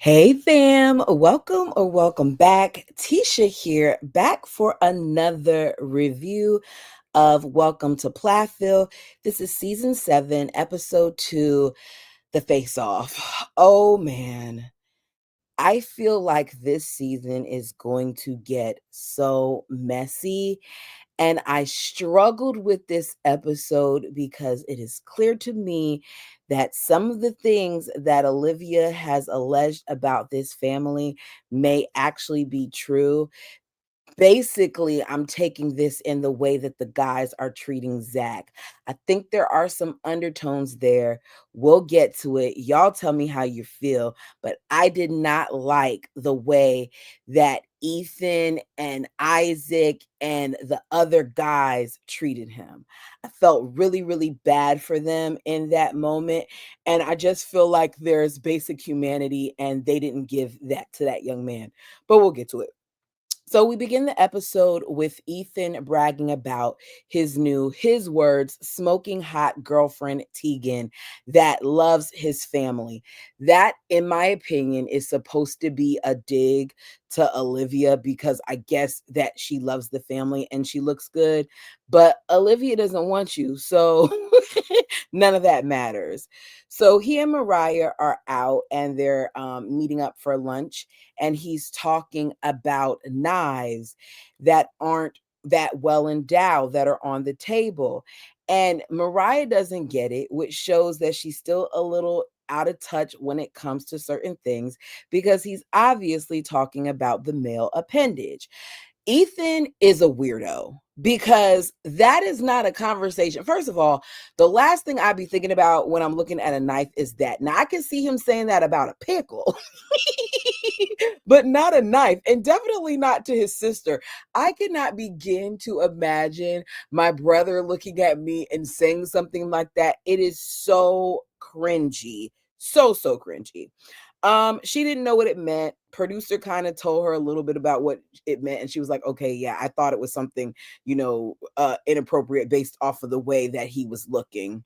Hey fam, welcome or welcome back. Tisha here, back for another review of Welcome to Plathville. This is season 7, episode 2, The Face Off. Oh man, I feel like this season is going to get so messy. And I struggled with this episode because it is clear to me that some of the things that Olivia has alleged about this family may actually be true. Basically, I'm taking this in the way that the guys are treating Zach. I think there are some undertones there. We'll get to it. Y'all tell me how you feel, but I did not like the way that Ethan and Isaac and the other guys treated him. I felt really, really bad for them in that moment. And I just feel like there's basic humanity and they didn't give that to that young man. But we'll get to it. So we begin the episode with Ethan bragging about his words, smoking hot girlfriend Tegan that loves his family. That, in my opinion, is supposed to be a dig to Olivia because I guess that she loves the family and she looks good, but Olivia doesn't want you. So none of that matters. So he and Mariah are out and they're meeting up for lunch, and he's talking about knives that aren't that well endowed that are on the table. And Mariah doesn't get it, which shows that she's still a little out of touch when it comes to certain things because he's obviously talking about the male appendage. Ethan is a weirdo because that is not a conversation. First of all, the last thing I'd be thinking about when I'm looking at a knife is that. Now, I can see him saying that about a pickle, but not a knife, and definitely not to his sister. I cannot begin to imagine my brother looking at me and saying something like that. It is so cringy. So cringy. She didn't know what it meant. Producer kind of told her a little bit about what it meant, and she was like, okay, yeah, I thought it was something, inappropriate based off of the way that he was looking.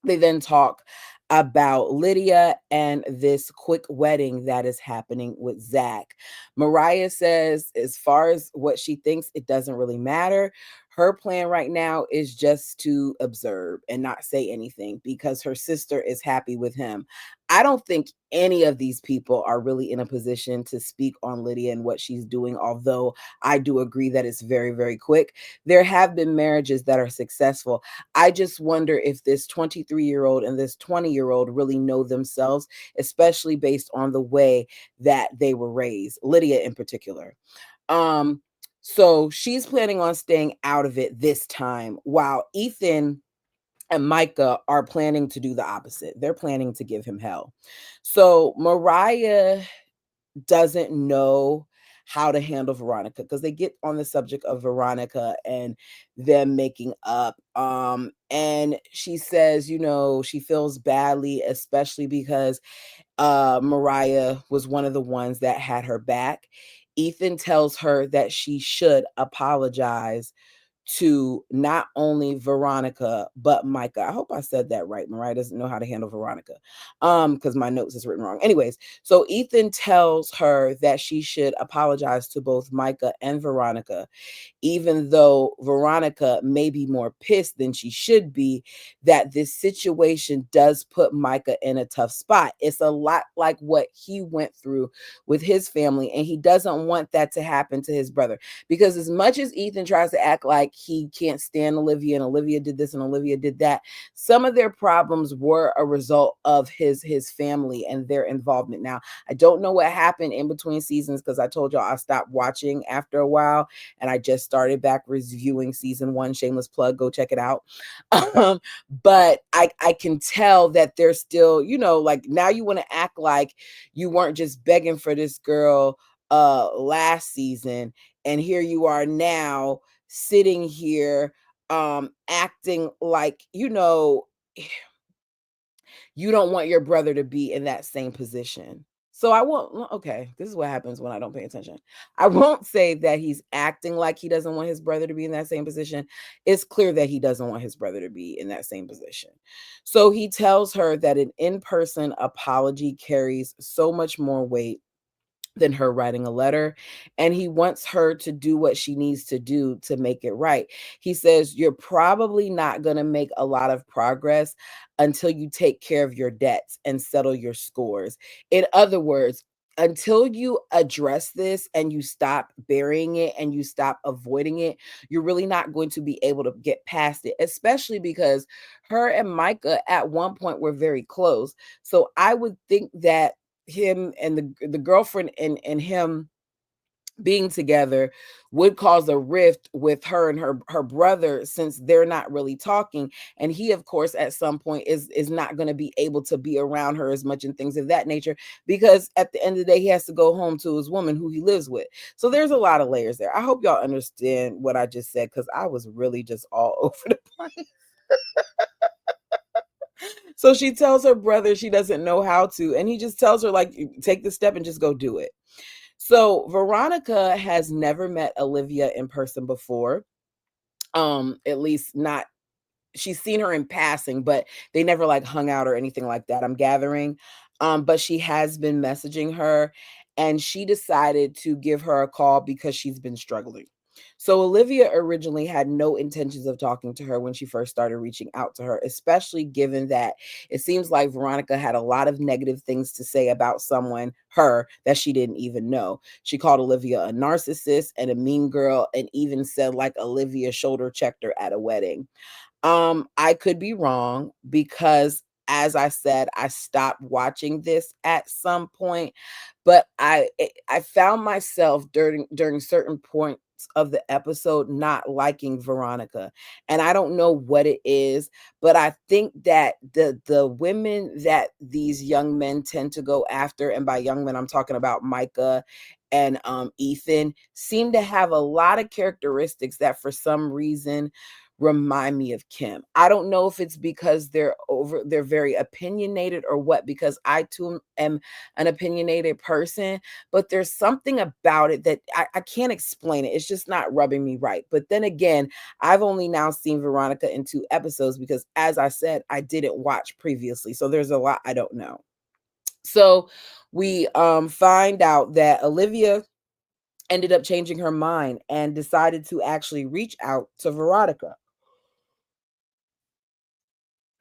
They then talk about Lydia and this quick wedding that is happening with Zach. Mariah says, as far as what she thinks, it doesn't really matter. Her plan right now is just to observe and not say anything because her sister is happy with him. I don't think any of these people are really in a position to speak on Lydia and what she's doing, although I do agree that it's very, very quick. There have been marriages that are successful. I just wonder if this 23-year-old and this 20-year-old really know themselves, especially based on the way that they were raised, Lydia in particular. Um, so she's planning on staying out of it this time, while Ethan and Micah are planning to do the opposite. They're planning to give him hell. So Mariah doesn't know how to handle Veronica because they get on the subject of Veronica and them making up. And she says, she feels badly, especially because Mariah was one of the ones that had her back. Ethan tells her that she should apologize to not only Veronica but Micah. I hope I said that right. Mariah doesn't know how to handle Veronica. Because my notes is written wrong. Anyways, so Ethan tells her that she should apologize to both Micah and Veronica, even though Veronica may be more pissed than she should be, that this situation does put Micah in a tough spot. It's a lot like what he went through with his family, and he doesn't want that to happen to his brother. Because as much as Ethan tries to act like he can't stand Olivia and Olivia did this and Olivia did that, some of their problems were a result of his family and their involvement. Now, I don't know what happened in between seasons because I told y'all I stopped watching after a while, and I just started back reviewing season 1. Shameless plug, go check it out. But I can tell that they're still, like, now you want to act like you weren't just begging for this girl last season, and here you are now sitting here acting like, you don't want your brother to be in that same position. So I won't, okay, this is what happens when I don't pay attention. I won't say that he's acting like he doesn't want his brother to be in that same position. It's clear that he doesn't want his brother to be in that same position. So he tells her that an in-person apology carries so much more weight than her writing a letter, and he wants her to do what she needs to do to make it right. He says, "You're probably not going to make a lot of progress until you take care of your debts and settle your scores." In other words, until you address this and you stop burying it and you stop avoiding it, you're really not going to be able to get past it, especially because her and Micah at one point were very close. So I would think that him and the girlfriend and him being together would cause a rift with her and her brother, since they're not really talking, and he of course at some point is not going to be able to be around her as much and things of that nature, because at the end of the day he has to go home to his woman who he lives with. So there's a lot of layers there. I hope y'all understand what I just said, because I was really just all over the place. So she tells her brother she doesn't know how to, and he just tells her, like, take the step and just go do it. So Veronica has never met Olivia in person before. At least not, she's seen her in passing, but they never like hung out or anything like that, I'm gathering. But she has been messaging her, and she decided to give her a call because she's been struggling. So Olivia originally had no intentions of talking to her when she first started reaching out to her, especially given that it seems like Veronica had a lot of negative things to say about someone, her, that she didn't even know. She called Olivia a narcissist and a mean girl, and even said like Olivia shoulder checked her at a wedding. I could be wrong, because as I said, I stopped watching this at some point, but I found myself during certain points of the episode not liking Veronica. And I don't know what it is, but I think that the women that these young men tend to go after, and by young men I'm talking about Micah and Ethan, seem to have a lot of characteristics that for some reason remind me of Kim. I don't know if it's because they're very opinionated or what, because I too am an opinionated person, but there's something about it that I can't explain it. It's just not rubbing me right. But then again, I've only now seen Veronica in 2 episodes because, as I said, I didn't watch previously. So there's a lot I don't know. So we find out that Olivia ended up changing her mind and decided to actually reach out to Veronica.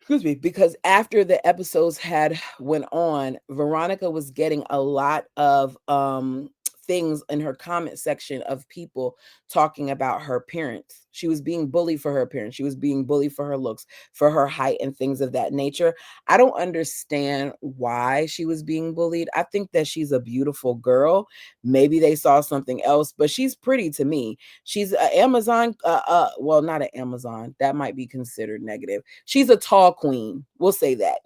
Excuse me, because after the episodes had went on, Veronica was getting a lot of things in her comment section of people talking about her appearance. She was being bullied for her appearance. She was being bullied for her looks, for her height and things of that nature. I don't understand why she was being bullied. I think that she's a beautiful girl. Maybe they saw something else, but she's pretty to me. She's an Amazon well, not an Amazon. That might be considered negative. She's a tall queen. We'll say that.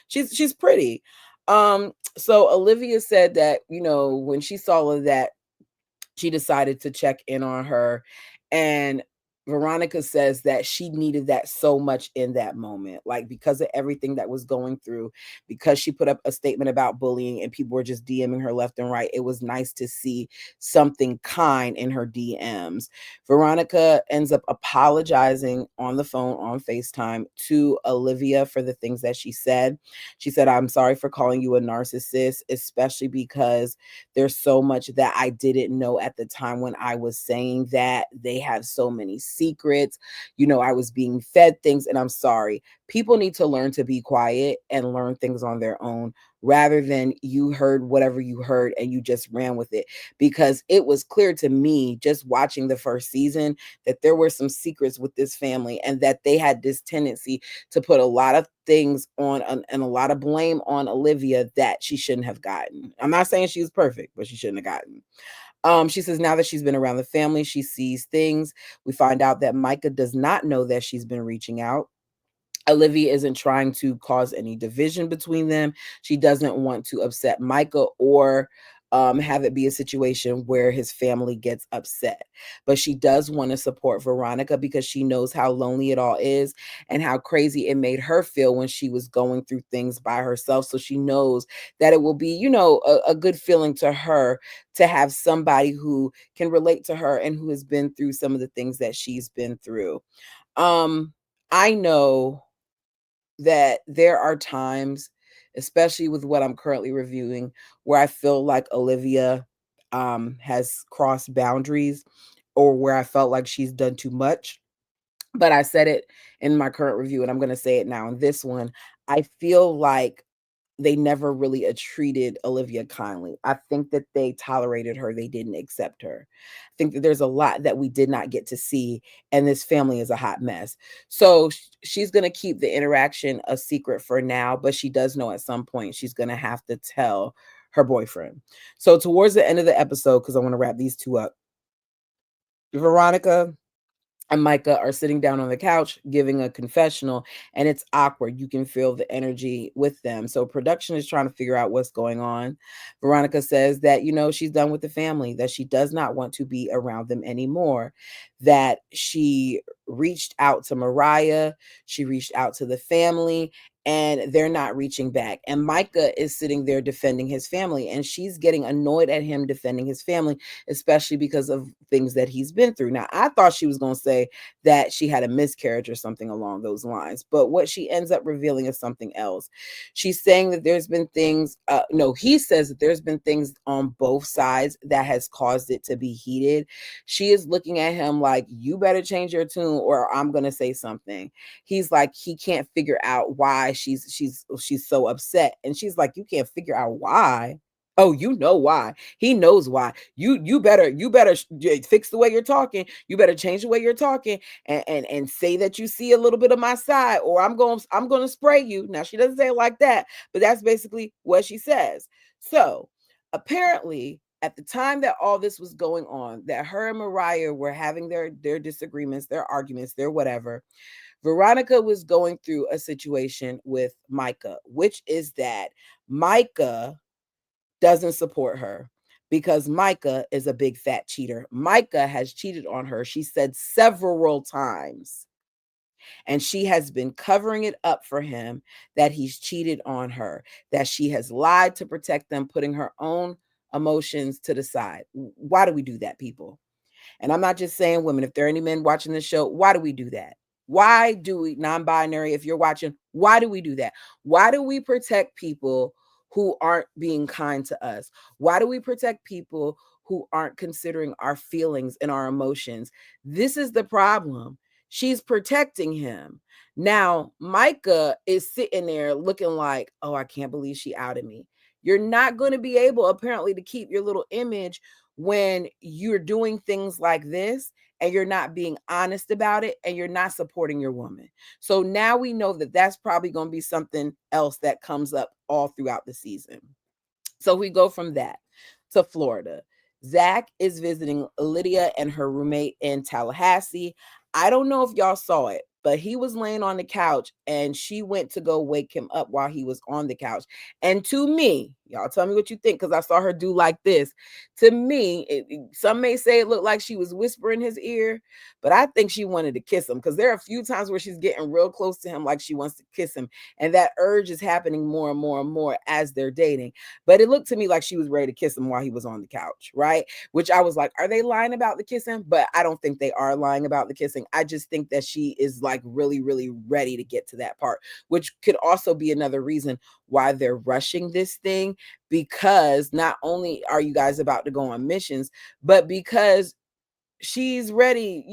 She's pretty. So Olivia said that, when she saw all of that, she decided to check in on her. And Veronica says that she needed that so much in that moment, like because of everything that was going through, because she put up a statement about bullying and people were just DMing her left and right. It was nice to see something kind in her DMs. Veronica ends up apologizing on the phone on FaceTime to Olivia for the things that she said. She said, "I'm sorry for calling you a narcissist, especially because there's so much that I didn't know at the time when I was saying that. They have so many secrets. I was being fed things, and I'm sorry. People need to learn to be quiet and learn things on their own, rather than you heard whatever you heard and you just ran with it." Because it was clear to me just watching the first season that there were some secrets with this family, and that they had this tendency to put a lot of things on and a lot of blame on Olivia that she shouldn't have gotten. I'm not saying she was perfect, but she shouldn't have gotten. She says now that she's been around the family, she sees things. We find out that Micah does not know that she's been reaching out. Olivia isn't trying to cause any division between them. She doesn't want to upset Micah or have it be a situation where his family gets upset. But she does want to support Veronica because she knows how lonely it all is and how crazy it made her feel when she was going through things by herself. So she knows that it will be, a good feeling to her to have somebody who can relate to her and who has been through some of the things that she's been through. I know that there are times, especially with what I'm currently reviewing, where I feel like Olivia has crossed boundaries or where I felt like she's done too much. But I said it in my current review, and I'm going to say it now in this one. I feel like they never really treated Olivia kindly. I think that they tolerated her, they didn't accept her. I think that there's a lot that we did not get to see, and this family is a hot mess. So she's going to keep the interaction a secret for now, but she does know at some point she's going to have to tell her boyfriend. So towards the end of the episode, because I want to wrap these two up, Veronica and Micah are sitting down on the couch giving a confessional, and it's awkward. You can feel the energy with them. So production is trying to figure out what's going on. Veronica says that, she's done with the family, that she does not want to be around them anymore, that she reached out to Mariah, she reached out to the family, and they're not reaching back. And Micah is sitting there defending his family, and she's getting annoyed at him defending his family, especially because of things that he's been through. Now, I thought she was going to say that she had a miscarriage or something along those lines, but what she ends up revealing is something else. She's saying that there's been things, no, he says that there's been things on both sides that has caused it to be heated. She is looking at him like, you better change your tune or I'm going to say something. He's like, he can't figure out why she's so upset. And she's like, you can't figure out why? Oh, you know why. He knows why. You better fix the way you're talking. You better change the way you're talking and say that you see a little bit of my side, or I'm going to spray you. Now she doesn't say it like that, but that's basically what she says. So apparently, at the time that all this was going on, that her and Mariah were having their disagreements, their arguments, their whatever, Veronica was going through a situation with Micah, which is that Micah doesn't support her because Micah is a big fat cheater. Micah has cheated on her, she said, several times. And she has been covering it up for him that he's cheated on her, that she has lied to protect them, putting her own emotions to the side. Why do we do that, people? And I'm not just saying women. If there are any men watching this show, why do we do that? Why do we, non-binary, if you're watching, why do we do that? Why do we protect people who aren't being kind to us? Why do we protect people who aren't considering our feelings and our emotions? This is the problem. She's protecting him. Now, Micah is sitting there looking like, oh, I can't believe she outed me. You're not going to be able, apparently, to keep your little image when you're doing things like this and you're not being honest about it and you're not supporting your woman. So now we know that that's probably going to be something else that comes up all throughout the season. So we go from that to Florida. Zach is visiting Lydia and her roommate in Tallahassee. I don't know if y'all saw it, but he was laying on the couch and she went to go wake him up while he was on the couch. And to me, y'all tell me what you think, because I saw her do like this. To me, some may say it looked like she was whispering his ear, but I think she wanted to kiss him, because there are a few times where she's getting real close to him like she wants to kiss him. And that urge is happening more and more and more as they're dating. But it looked to me like she was ready to kiss him while he was on the couch, right? Which I was like, are they lying about the kissing? But I don't think they are lying about the kissing. I just think that she is like really, really ready to get to that part, which could also be another reason why they're rushing this thing, because not only are you guys about to go on missions, but because she's ready,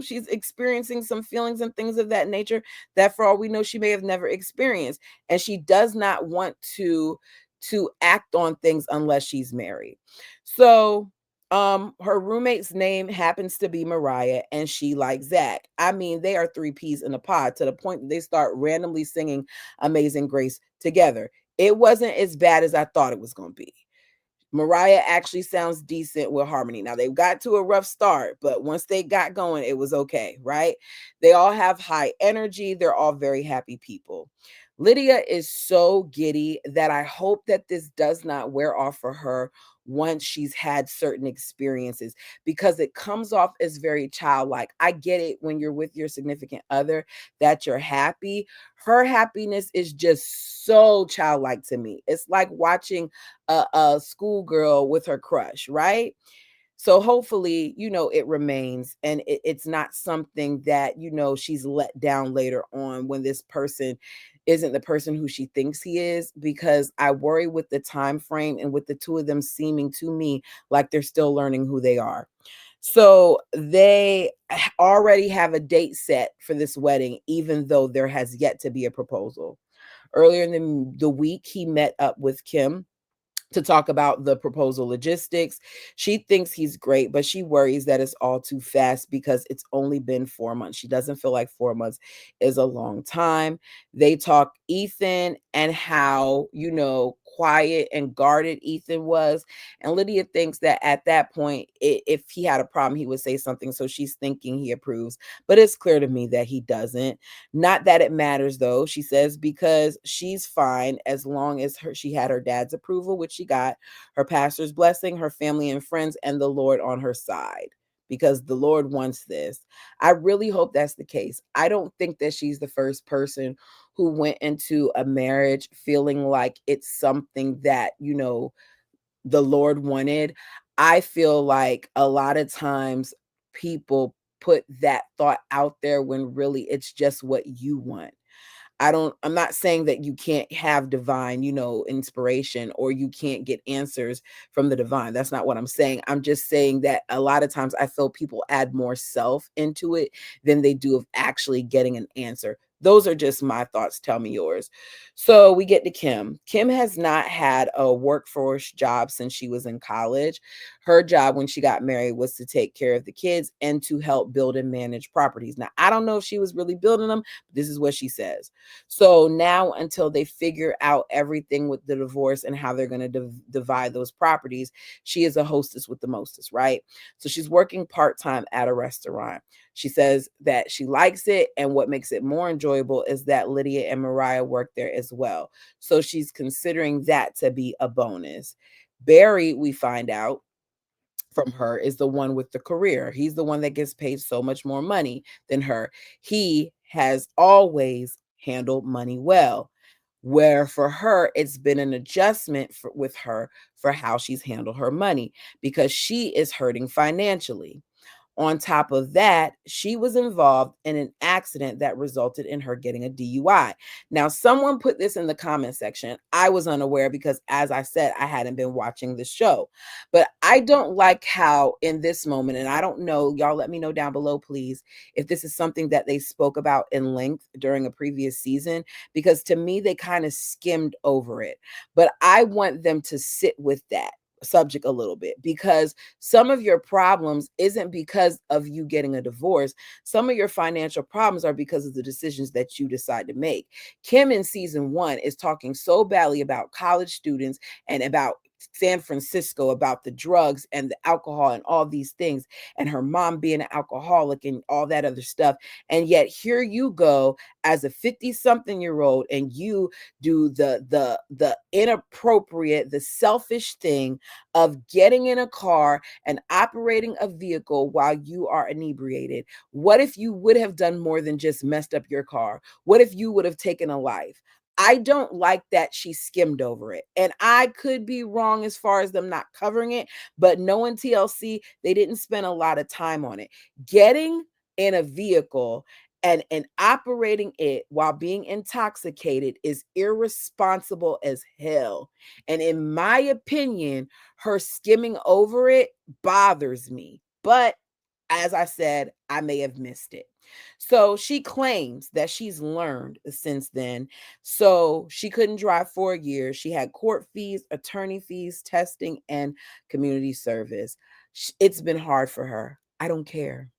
she's experiencing some feelings and things of that nature that for all we know she may have never experienced, and she does not want to act on things unless she's married. So her roommate's name happens to be Mariah, and she likes Zach. I mean, they are three peas in a pod, to the point that they start randomly singing Amazing Grace together. It wasn't as bad as I thought it was going to be. Mariah actually sounds decent with harmony. Now, they got to a rough start, but once they got going, it was okay, right? They all have high energy. They're all very happy people. Lydia is so giddy that I hope that this does not wear off for her once she's had certain experiences, because it comes off as very childlike. I get it when you're with your significant other that you're happy. Her happiness is just so childlike to me. It's like watching a schoolgirl with her crush, right? So hopefully, it remains, and it's not something that, she's let down later on when this person isn't the person who she thinks he is, because I worry with the time frame and with the two of them seeming to me like they're still learning who they are. So they already have a date set for this wedding, even though there has yet to be a proposal. Earlier in the week, he met up with Kim to talk about the proposal logistics. She thinks he's great, but she worries that it's all too fast because it's only been 4 months. She doesn't feel like 4 months is a long time. They talk Ethan and how, quiet and guarded Ethan was. And Lydia thinks that at that point, if he had a problem, he would say something. So she's thinking he approves, but it's clear to me that he doesn't. Not that it matters though, she says, because she's fine as long as she had her dad's approval, which she got, her pastor's blessing, her family and friends, and the Lord on her side, because the Lord wants this. I really hope that's the case. I don't think that she's the first person who went into a marriage feeling like it's something that, the Lord wanted. I feel like a lot of times people put that thought out there when really it's just what you want. I'm not saying that you can't have divine, inspiration, or you can't get answers from the divine. That's not what I'm saying. I'm just saying that a lot of times I feel people add more self into it than they do of actually getting an answer. Those are just my thoughts. Tell me yours. So we get to Kim. Kim has not had a workforce job since she was in college. Her job when she got married was to take care of the kids and to help build and manage properties. Now, I don't know if she was really building them, but this is what she says. So now, until they figure out everything with the divorce and how they're going to divide those properties, she is a hostess with the mostest, right? So she's working part-time at a restaurant. She says that she likes it, and what makes it more enjoyable is that Lydia and Mariah work there as well. So she's considering that to be a bonus. Barry, we find out from her, is the one with the career. He's the one that gets paid so much more money than her. He has always handled money well, where for her, it's been an adjustment with her for how she's handled her money, because she is hurting financially. On top of that, she was involved in an accident that resulted in her getting a DUI. Now, someone put this in the comment section. I was unaware because, as I said, I hadn't been watching the show. But I don't like how, in this moment, and I don't know, y'all let me know down below, please, if this is something that they spoke about in length during a previous season, because to me, they kind of skimmed over it. But I want them to sit with that subject a little bit, because some of your problems isn't because of you getting a divorce. Some of your financial problems are because of the decisions that you decide to make. Kim in season 1 is talking so badly about college students and about San Francisco, about the drugs and the alcohol and all these things, and her mom being an alcoholic and all that other stuff. And yet here you go as a 50-something-year-old, and you do the inappropriate, the selfish thing of getting in a car and operating a vehicle while you are inebriated. What if you would have done more than just messed up your car? What if you would have taken a life? I don't like that she skimmed over it. And I could be wrong as far as them not covering it, but knowing TLC, they didn't spend a lot of time on it. Getting in a vehicle and operating it while being intoxicated is irresponsible as hell. And in my opinion, her skimming over it bothers me. But as I said, I may have missed it. So she claims that she's learned since then. So she couldn't drive for a year. She had court fees, attorney fees, testing, and community service. It's been hard for her. I don't care.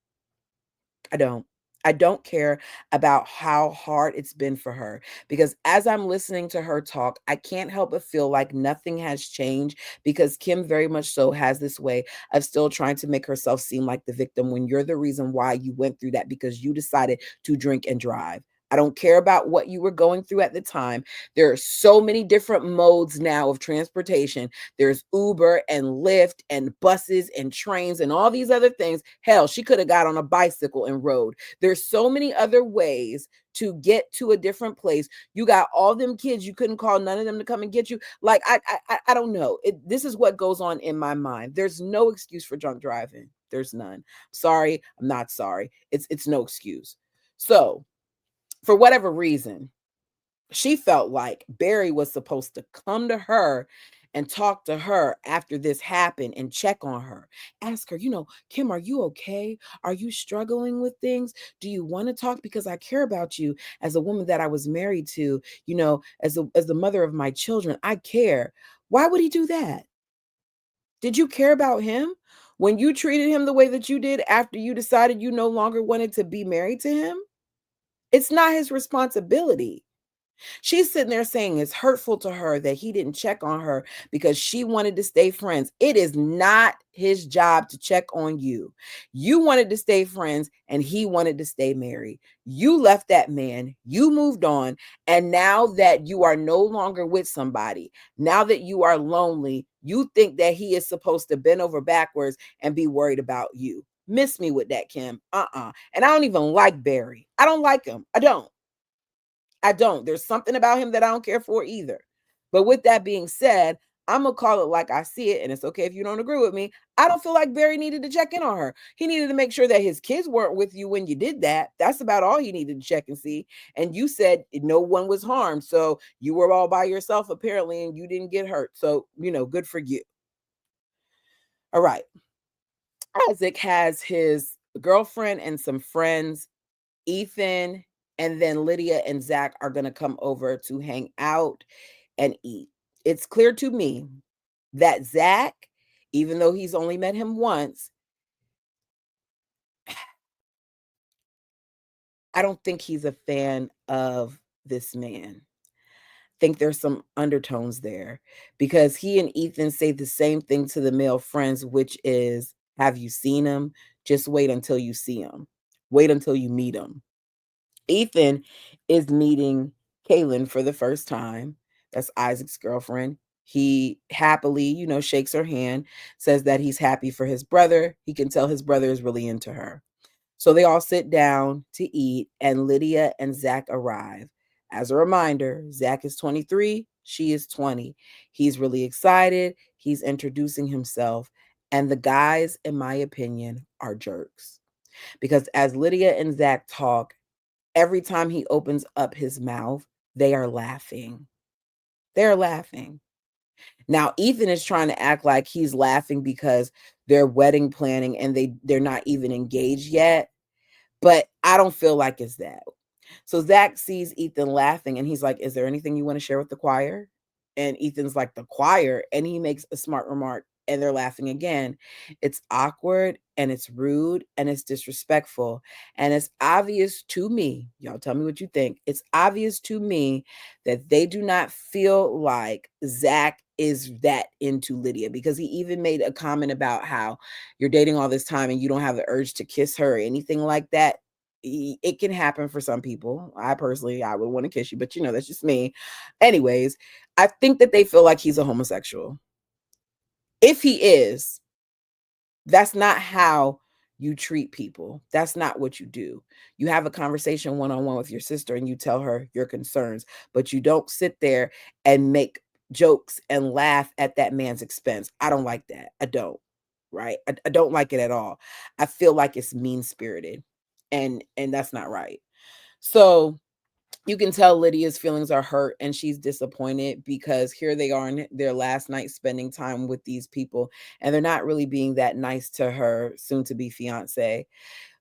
I don't. I don't care about how hard it's been for her, because as I'm listening to her talk, I can't help but feel like nothing has changed, because Kim very much so has this way of still trying to make herself seem like the victim when you're the reason why you went through that, because you decided to drink and drive. I don't care about what you were going through at the time. There are so many different modes now of transportation. There's Uber and Lyft and buses and trains and all these other things. Hell, she could have got on a bicycle and rode. There's so many other ways to get to a different place. You got all them kids. You couldn't call none of them to come and get you. Like, I don't know. This is what goes on in my mind. There's no excuse for drunk driving. There's none. Sorry, I'm not sorry. It's no excuse. So, for whatever reason, she felt like Barry was supposed to come to her and talk to her after this happened and check on her. Ask her, Kim, are you okay? Are you struggling with things? Do you want to talk? Because I care about you as a woman that I was married to, as the mother of my children. I care. Why would he do that? Did you care about him when you treated him the way that you did after you decided you no longer wanted to be married to him? It's not his responsibility. She's sitting there saying it's hurtful to her that he didn't check on her because she wanted to stay friends. It is not his job to check on you. You wanted to stay friends and he wanted to stay married. You left that man, you moved on, and now that you are no longer with somebody, now that you are lonely, you think that he is supposed to bend over backwards and be worried about you. Miss me with that, Kim. And I don't even like Barry. I don't like him. I don't. There's something about him that I don't care for either. But with that being said, I'm going to call it like I see it. And it's okay if you don't agree with me. I don't feel like Barry needed to check in on her. He needed to make sure that his kids weren't with you when you did that. That's about all he needed to check and see. And you said no one was harmed. So you were all by yourself, apparently, and you didn't get hurt. So, good for you. All right. Isaac has his girlfriend and some friends. Ethan and then Lydia and Zach are going to come over to hang out and eat. It's clear to me that Zach, even though he's only met him once, I don't think he's a fan of this man. Think there's some undertones there because he and Ethan say the same thing to the male friends, which is, have you seen him? Just wait until you see him. Wait until you meet him. Ethan is meeting Kaylin for the first time. That's Isaac's girlfriend. He happily, shakes her hand, says that he's happy for his brother. He can tell his brother is really into her. So they all sit down to eat, and Lydia and Zach arrive. As a reminder, Zach is 23, she is 20. He's really excited. He's introducing himself. And the guys, in my opinion, are jerks. Because as Lydia and Zach talk, every time he opens up his mouth, they are laughing. They're laughing. Now, Ethan is trying to act like he's laughing because they're wedding planning and they're not even engaged yet. But I don't feel like it's that. So Zach sees Ethan laughing and he's like, is there anything you want to share with the choir? And Ethan's like, the choir? And he makes a smart remark and they're laughing again. It's awkward and it's rude and it's disrespectful. And it's obvious to me, y'all tell me what you think. It's obvious to me that they do not feel like Zach is that into Lydia, because he even made a comment about how you're dating all this time and you don't have the urge to kiss her or anything like that. It can happen for some people. I would want to kiss you, but that's just me. Anyways, I think that they feel like he's a homosexual. If he is, that's not how you treat people. That's not what you do. You have a conversation one-on-one with your sister and you tell her your concerns, but you don't sit there and make jokes and laugh at that man's expense. I don't like that. I don't. Right? I don't like it at all. I feel like it's mean-spirited, and that's not right. So you can tell Lydia's feelings are hurt and she's disappointed because here they are in their last night spending time with these people and they're not really being that nice to her soon to be fiance.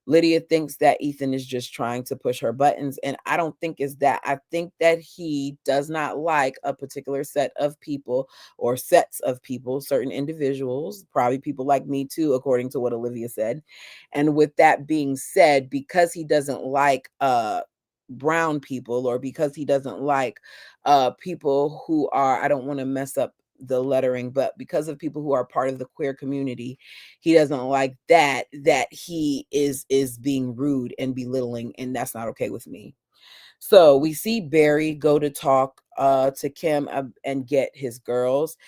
Lydia thinks that Ethan is just trying to push her buttons, and I don't think it's that. I think that he does not like a particular set of people or sets of people, certain individuals, probably people like me too, according to what Olivia said. And with that being said, because he doesn't like brown people, or because he doesn't like people who are, I don't want to mess up the lettering, but because of people who are part of the queer community, he doesn't like that he is being rude and belittling, and that's not okay with me. So we see Barry go to talk to Kim and get his girls,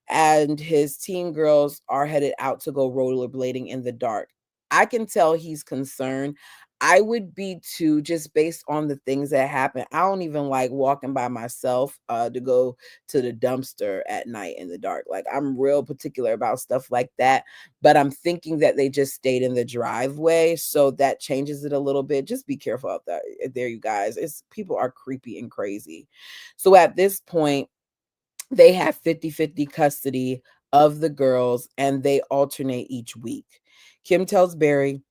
and his teen girls are headed out to go rollerblading in the dark. I can tell he's concerned. I would be too, just based on the things that happen. I don't even like walking by myself to go to the dumpster at night in the dark. Like, I'm real particular about stuff like that. But I'm thinking that they just stayed in the driveway, so that changes it a little bit. Just be careful out there, you guys. It's people are creepy and crazy. So at this point, they have 50-50 custody of the girls, and they alternate each week. Kim tells Barry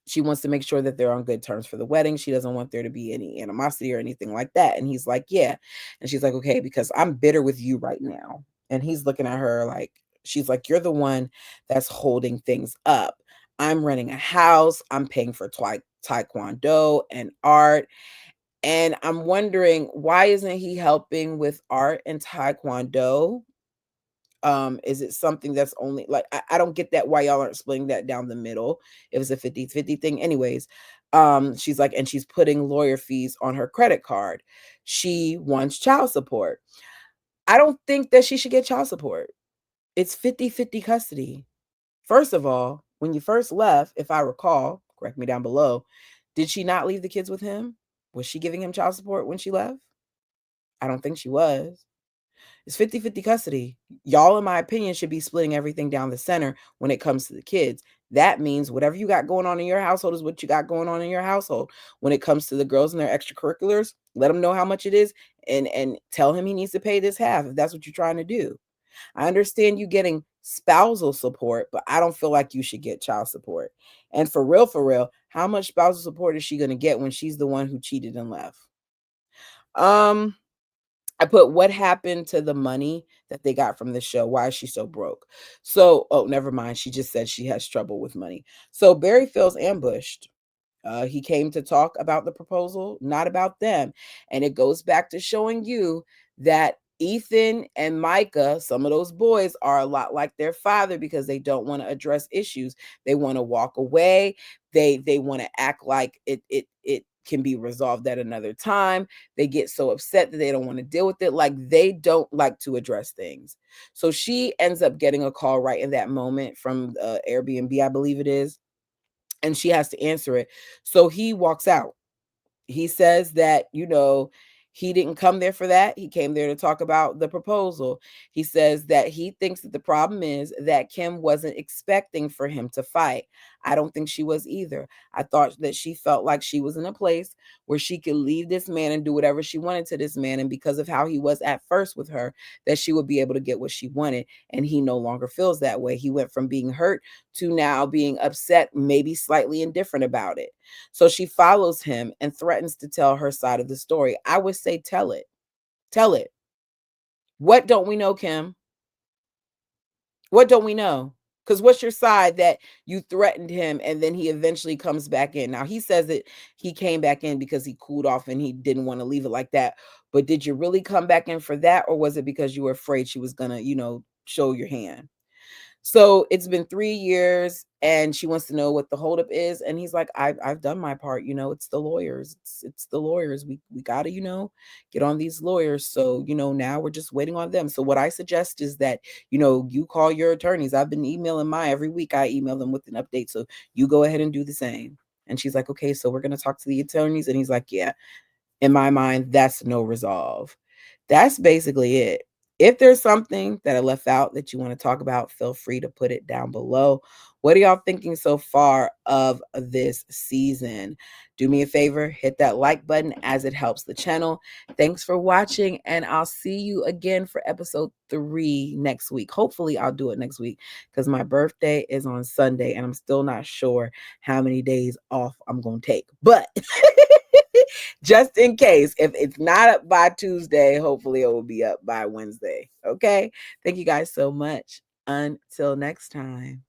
she wants to make sure that they're on good terms for the wedding. She doesn't want there to be any animosity or anything like that. And he's like, yeah. And she's like, okay, because I'm bitter with you right now. And he's looking at her like, she's like, you're the one that's holding things up. I'm renting a house. I'm paying for taekwondo and art. And I'm wondering, why isn't he helping with art and taekwondo? Is it something that's only like, I don't get that, why y'all aren't splitting that down the middle if it's a 50-50 thing. Anyways, she's like, and she's putting lawyer fees on her credit card. She wants child support. I don't think that she should get child support. It's 50-50 custody. First of all, when you first left, if I recall, correct me down below, did she not leave the kids with him? Was she giving him child support when she left? I don't think she was. It's 50-50 custody. Y'all, in my opinion, should be splitting everything down the center when it comes to the kids. That means whatever you got going on in your household is what you got going on in your household. When it comes to the girls and their extracurriculars, let them know how much it is, and tell him he needs to pay this half if that's what you're trying to do. I understand you getting spousal support, but I don't feel like you should get child support. And for real, how much spousal support is she going to get when she's the one who cheated and left? I put, what happened to the money that they got from the show? Why is she so broke? So, oh, never mind. She just said she has trouble with money. So Barry feels ambushed. He came to talk about the proposal, not about them. And it goes back to showing you that Ethan and Micah, some of those boys, are a lot like their father because they don't want to address issues. They want to walk away. They want to act like it can be resolved at another time. They get so upset that they don't want to deal with it. Like, they don't like to address things. So she ends up getting a call right in that moment from Airbnb, I believe it is, and she has to answer it. So he walks out. He says that, he didn't come there for that. He came there to talk about the proposal. He says that he thinks that the problem is that Kim wasn't expecting for him to fight. I don't think she was either. I thought that she felt like she was in a place where she could leave this man and do whatever she wanted to this man. And because of how he was at first with her, that she would be able to get what she wanted. And he no longer feels that way. He went from being hurt to now being upset, maybe slightly indifferent about it. So she follows him and threatens to tell her side of the story. I would say, tell it. Tell it. What don't we know, Kim? What don't we know? Because what's your side that you threatened him and then he eventually comes back in? Now, he says that he came back in because he cooled off and he didn't want to leave it like that. But did you really come back in for that? Or was it because you were afraid she was going to, show your hand? So it's been 3 years and she wants to know what the holdup is. And he's like, I've done my part. It's the lawyers. It's the lawyers. We gotta, get on these lawyers. So, now we're just waiting on them. So what I suggest is that, you call your attorneys. I've been emailing every week I email them with an update. So you go ahead and do the same. And she's like, okay, so we're gonna talk to the attorneys. And he's like, yeah, in my mind, that's no resolve. That's basically it. If there's something that I left out that you want to talk about, feel free to put it down below. What are y'all thinking so far of this season? Do me a favor, hit that like button as it helps the channel. Thanks for watching, and I'll see you again for episode 3 next week. Hopefully, I'll do it next week because my birthday is on Sunday, and I'm still not sure how many days off I'm going to take. But just in case, if it's not up by Tuesday, hopefully it will be up by Wednesday. Okay. Thank you guys so much. Until next time.